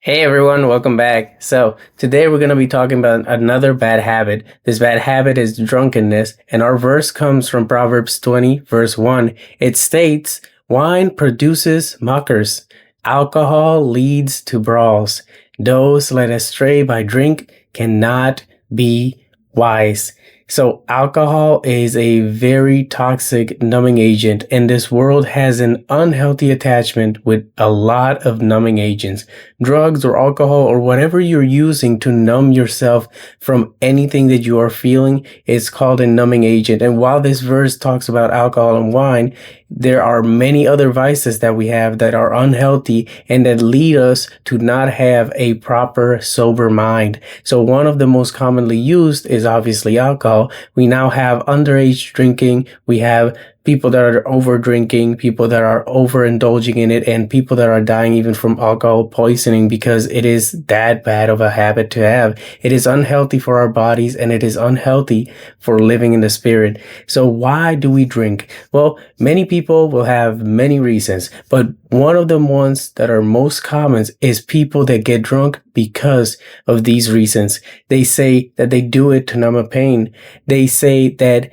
Hey everyone, welcome back. So, today we're going to be talking about another bad habit. This bad habit is drunkenness, and our verse comes from Proverbs 20, verse 1. It states, "Wine produces mockers, alcohol leads to brawls. Those led astray by drink cannot be wise." So, alcohol is a very toxic numbing agent, and this world has an unhealthy attachment with a lot of numbing agents. Drugs or alcohol or whatever you're using to numb yourself from anything that you are feeling is called a numbing agent. And while this verse talks about alcohol and wine, there are many other vices that we have that are unhealthy and that lead us to not have a proper sober mind. So one of the most commonly used is obviously alcohol. We now have underage drinking. We have people that are over drinking, people that are overindulging in it, and people that are dying even from alcohol poisoning because it is that bad of a habit to have. It is unhealthy for our bodies and it is unhealthy for living in the spirit. So why do we drink? Well, many people will have many reasons, but one of the ones that are most common is people that get drunk because of these reasons. They say that they do it to numb a pain. They say that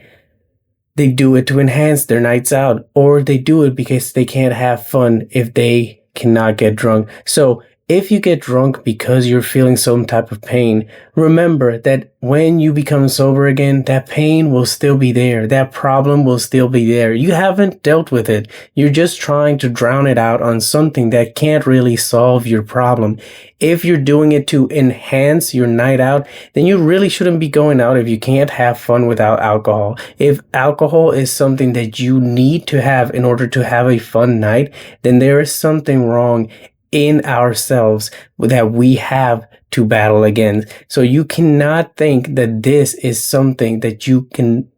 they do it to enhance their nights out, or they do it because they can't have fun if they cannot get drunk. So if you get drunk because you're feeling some type of pain, remember that when you become sober again, that pain will still be there. That problem will still be there. You haven't dealt with it. You're just trying to drown it out on something that can't really solve your problem. If you're doing it to enhance your night out, then you really shouldn't be going out if you can't have fun without alcohol. If alcohol is something that you need to have in order to have a fun night, then there is something wrong in ourselves that we have to battle against. So you cannot think that this is something that you can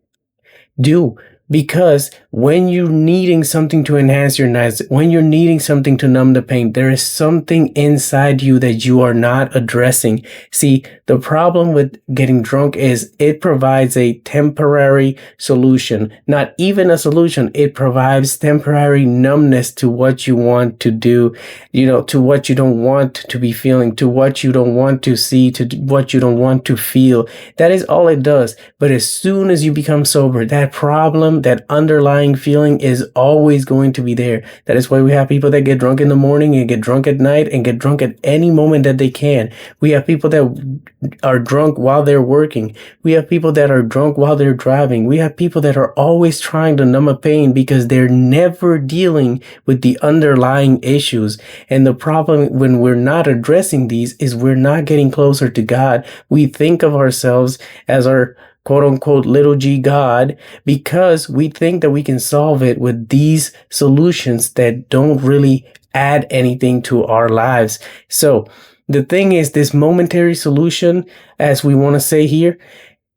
do, because when you're needing something to enhance your nights, when you're needing something to numb the pain, there is something inside you that you are not addressing. See, the problem with getting drunk is it provides a temporary solution, not even a solution. It provides temporary numbness to what you want to do, to what you don't want to be feeling, to what you don't want to see, to what you don't want to feel. That is all it does. But as soon as you become sober, that problem, that underlying feeling is always going to be there. That is why we have people that get drunk in the morning and get drunk at night and get drunk at any moment that they can. We have people that are drunk while they're working. We have people that are drunk while they're driving. We have people that are always trying to numb a pain because they're never dealing with the underlying issues. And the problem when we're not addressing these is we're not getting closer to God. We think of ourselves as our quote unquote little g God because we think that we can solve it with these solutions that don't really add anything to our lives. So the thing is, this momentary solution, as we want to say here,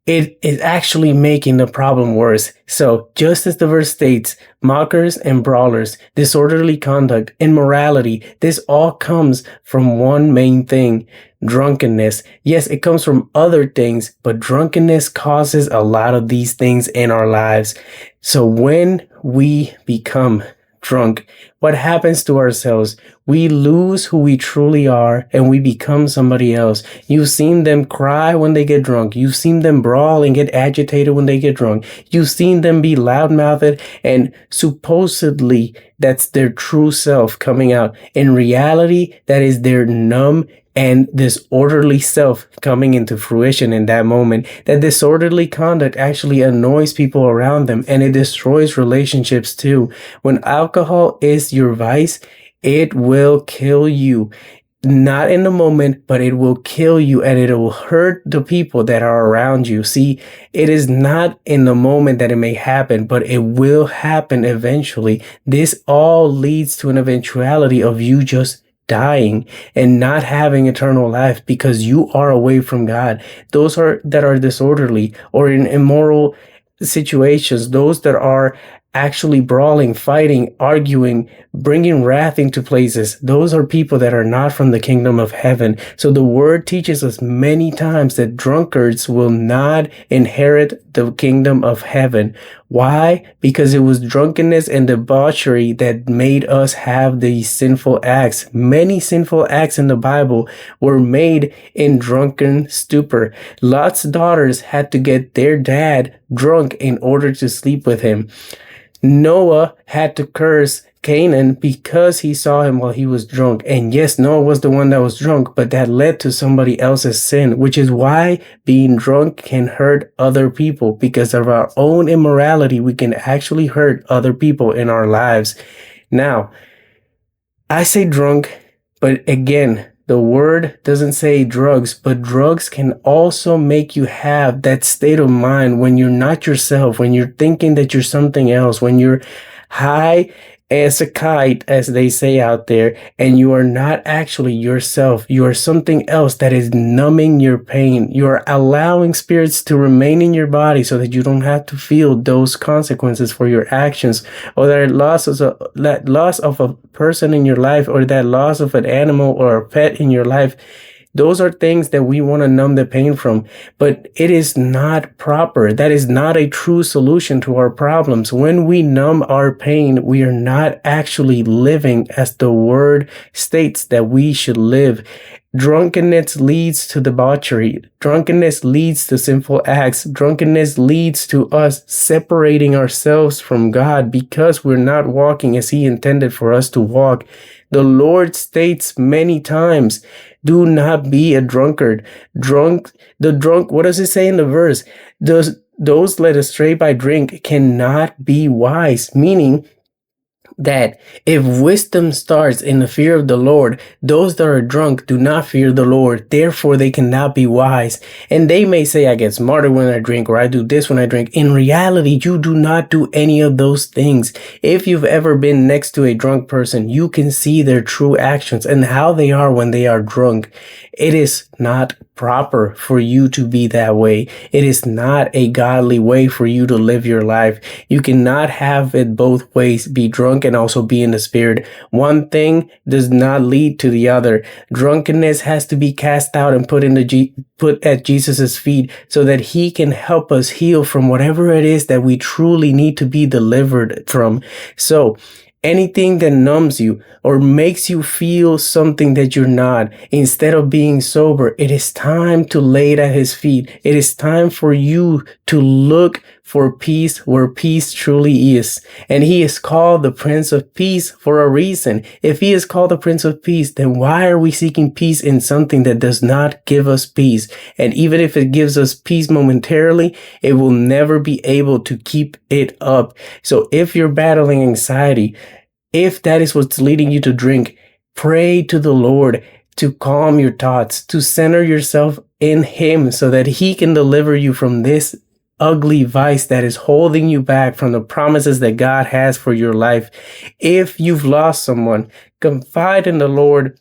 it is actually making the problem worse. So just as the verse states, mockers and brawlers, disorderly conduct, immorality, this all comes from one main thing: drunkenness. Yes, it comes from other things, but drunkenness causes a lot of these things in our lives. So when we become drunk, what happens to ourselves? We lose who we truly are and we become somebody else. You've seen them cry when they get drunk. You've seen them brawl and get agitated when they get drunk. You've seen them be loudmouthed and supposedly that's their true self coming out. In reality, that is their numb and disorderly self coming into fruition in that moment. That disorderly conduct actually annoys people around them and it destroys relationships too. When alcohol is your vice, it will kill you. Not in the moment, but it will kill you and it will hurt the people that are around you. See, it is not in the moment that it may happen, but it will happen eventually. This all leads to an eventuality of you just dying and not having eternal life because you are away from God. Those that are disorderly or in immoral situations, those that are actually brawling, fighting, arguing, bringing wrath into places. Those are people that are not from the kingdom of heaven. So the word teaches us many times that drunkards will not inherit the kingdom of heaven. Why? Because it was drunkenness and debauchery that made us have these sinful acts. Many sinful acts in the Bible were made in drunken stupor. Lot's daughters had to get their dad drunk in order to sleep with him. Noah had to curse Canaan because he saw him while he was drunk. And yes, Noah was the one that was drunk, but that led to somebody else's sin, which is why being drunk can hurt other people. Because of our own immorality, we can actually hurt other people in our lives. Now, I say drunk, but again, the word doesn't say drugs, but drugs can also make you have that state of mind when you're not yourself, when you're thinking that you're something else, when you're high as a kite, as they say out there, and you are not actually yourself. You are something else that is numbing your pain. You are allowing spirits to remain in your body so that you don't have to feel those consequences for your actions, or that loss of a person in your life, or that loss of an animal or a pet in your life. Those are things that we want to numb the pain from, but it is not proper. That is not a true solution to our problems. When we numb our pain, we are not actually living as the word states that we should live. Drunkenness leads to debauchery. Drunkenness leads to sinful acts. Drunkenness leads to us separating ourselves from God because we're not walking as He intended for us to walk. The Lord states many times, do not be a drunkard. What does it say in the verse? Those led astray by drink cannot be wise, meaning that if wisdom starts in the fear of the Lord, those that are drunk do not fear the Lord. Therefore, they cannot be wise. And they may say, I get smarter when I drink, or I do this when I drink. In reality, you do not do any of those things. If you've ever been next to a drunk person, you can see their true actions and how they are when they are drunk. It is not proper for you to be that way. It is not a godly way for you to live your life. You cannot have it both ways, be drunk and also be in the spirit. One thing does not lead to the other. Drunkenness has to be cast out and put at Jesus's feet so that He can help us heal from whatever it is that we truly need to be delivered from. So, anything that numbs you or makes you feel something that you're not, instead of being sober, it is time to lay it at His feet. It is time for you to look for peace where peace truly is. And He is called the Prince of Peace for a reason. If He is called the Prince of Peace, then why are we seeking peace in something that does not give us peace? And even if it gives us peace momentarily, it will never be able to keep it up. So if you're battling anxiety, if that is what's leading you to drink, pray to the Lord to calm your thoughts, to center yourself in Him so that He can deliver you from this ugly vice that is holding you back from the promises that God has for your life. If you've lost someone, confide in the Lord.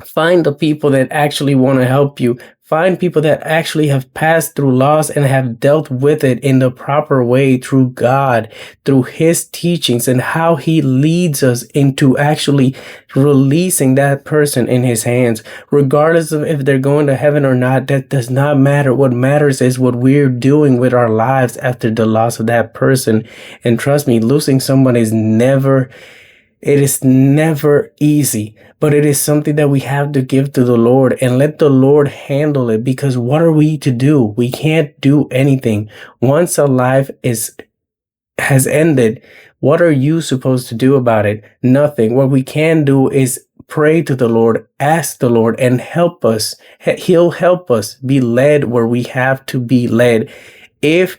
Find the people that actually want to help you. Find people that actually have passed through loss and have dealt with it in the proper way through God, through His teachings, and how He leads us into actually releasing that person in His hands. Regardless of if they're going to heaven or not, that does not matter. What matters is what we're doing with our lives after the loss of that person. And trust me, losing someone is never easy, but it is something that we have to give to the Lord and let the Lord handle it, because what are we to do? We can't do anything. Once a life has ended, what are you supposed to do about it? Nothing. What we can do is pray to the Lord, ask the Lord, and help us. He'll help us be led where we have to be led. If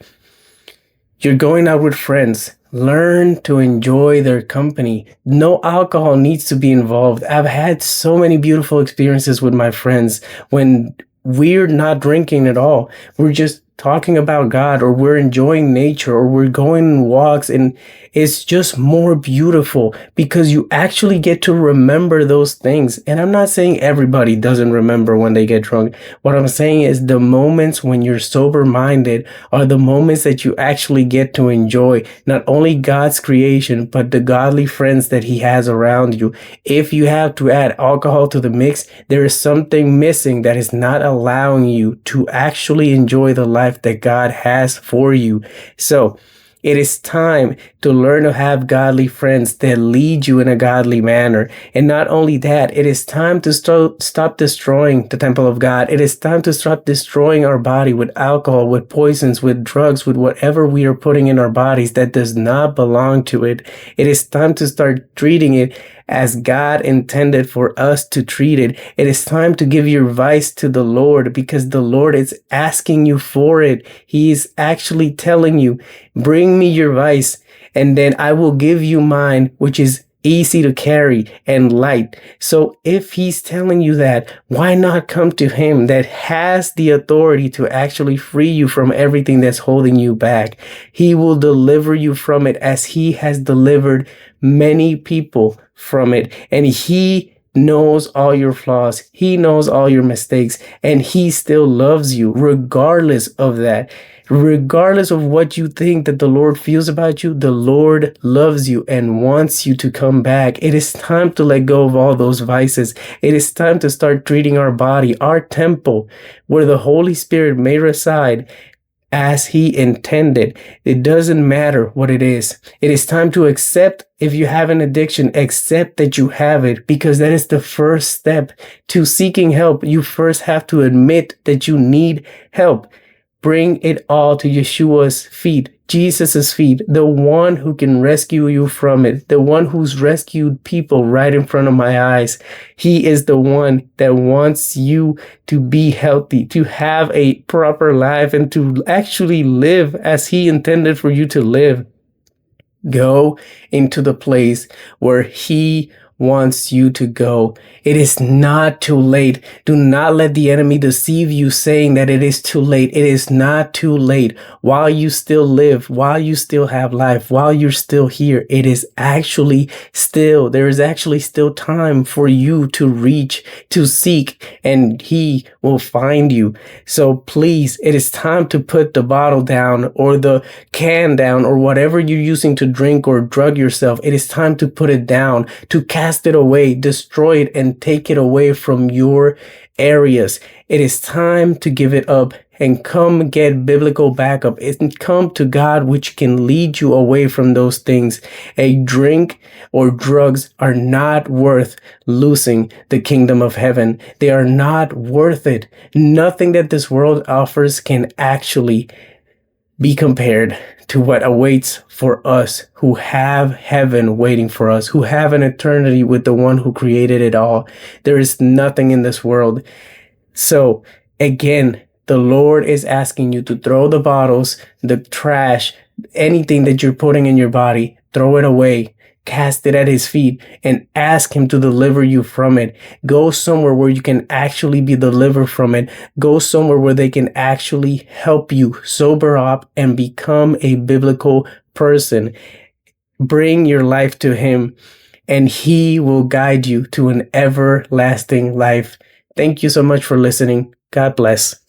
you're going out with friends, learn to enjoy their company. No alcohol needs to be involved. I've had so many beautiful experiences with my friends when we're not drinking at all. We're just talking about God, or we're enjoying nature, or we're going on walks, and it's just more beautiful because you actually get to remember those things. And I'm not saying everybody doesn't remember when they get drunk. What I'm saying is the moments when you're sober minded are the moments that you actually get to enjoy not only God's creation, but the godly friends that He has around you. If you have to add alcohol to the mix, there is something missing that is not allowing you to actually enjoy the life that God has for you. So, it is time to learn to have godly friends that lead you in a godly manner. And not only that, it is time to stop destroying the temple of God. It is time to stop destroying our body with alcohol, with poisons, with drugs, with whatever we are putting in our bodies that does not belong to it. It is time to start treating it as God intended for us to treat it. It is time to give your vice to the Lord because the Lord is asking you for it. He is actually telling you, bring me your vice, and then I will give you mine, which is easy to carry and light. So if He's telling you that, why not come to Him that has the authority to actually free you from everything that's holding you back? He will deliver you from it as He has delivered many people from it. And He knows all your flaws. He knows all your mistakes, and He still loves you regardless of that. Regardless of what you think that the Lord feels about you, the Lord loves you and wants you to come back. It is time to let go of all those vices. It is time to start treating our body, our temple, where the Holy Spirit may reside, as He intended. It doesn't matter what it is. It is time to accept if you have an addiction, accept that you have it, because that is the first step to seeking help. You first have to admit that you need help. Bring it all to Yeshua's feet, Jesus' feet, the one who can rescue you from it, the one who's rescued people right in front of my eyes. He is the one that wants you to be healthy, to have a proper life, and to actually live as He intended for you to live. Go into the place where He wants you to go. It is not too late. Do not let the enemy deceive you saying that it is too late. It is not too late. While you still live, while you still have life, while you're still here, it is actually still, there is actually still time for you to reach, to seek, and He will find you. So please, it is time to put the bottle down or the can down or whatever you're using to drink or drug yourself. It is time to put it down, to cast it away, destroy it, and take it away from your areas. It is time to give it up and come get biblical backup and come to God, which can lead you away from those things. A drink or drugs are not worth losing the kingdom of heaven. They are not worth it. Nothing that this world offers can actually be compared to what awaits for us who have heaven waiting for us, who have an eternity with the one who created it all. There is nothing in this world. So again, the Lord is asking you to throw the bottles, the trash, anything that you're putting in your body, throw it away. Cast it at His feet and ask Him to deliver you from it. Go somewhere where you can actually be delivered from it. Go somewhere where they can actually help you sober up and become a biblical person. Bring your life to Him, and He will guide you to an everlasting life. Thank you so much for listening. God bless.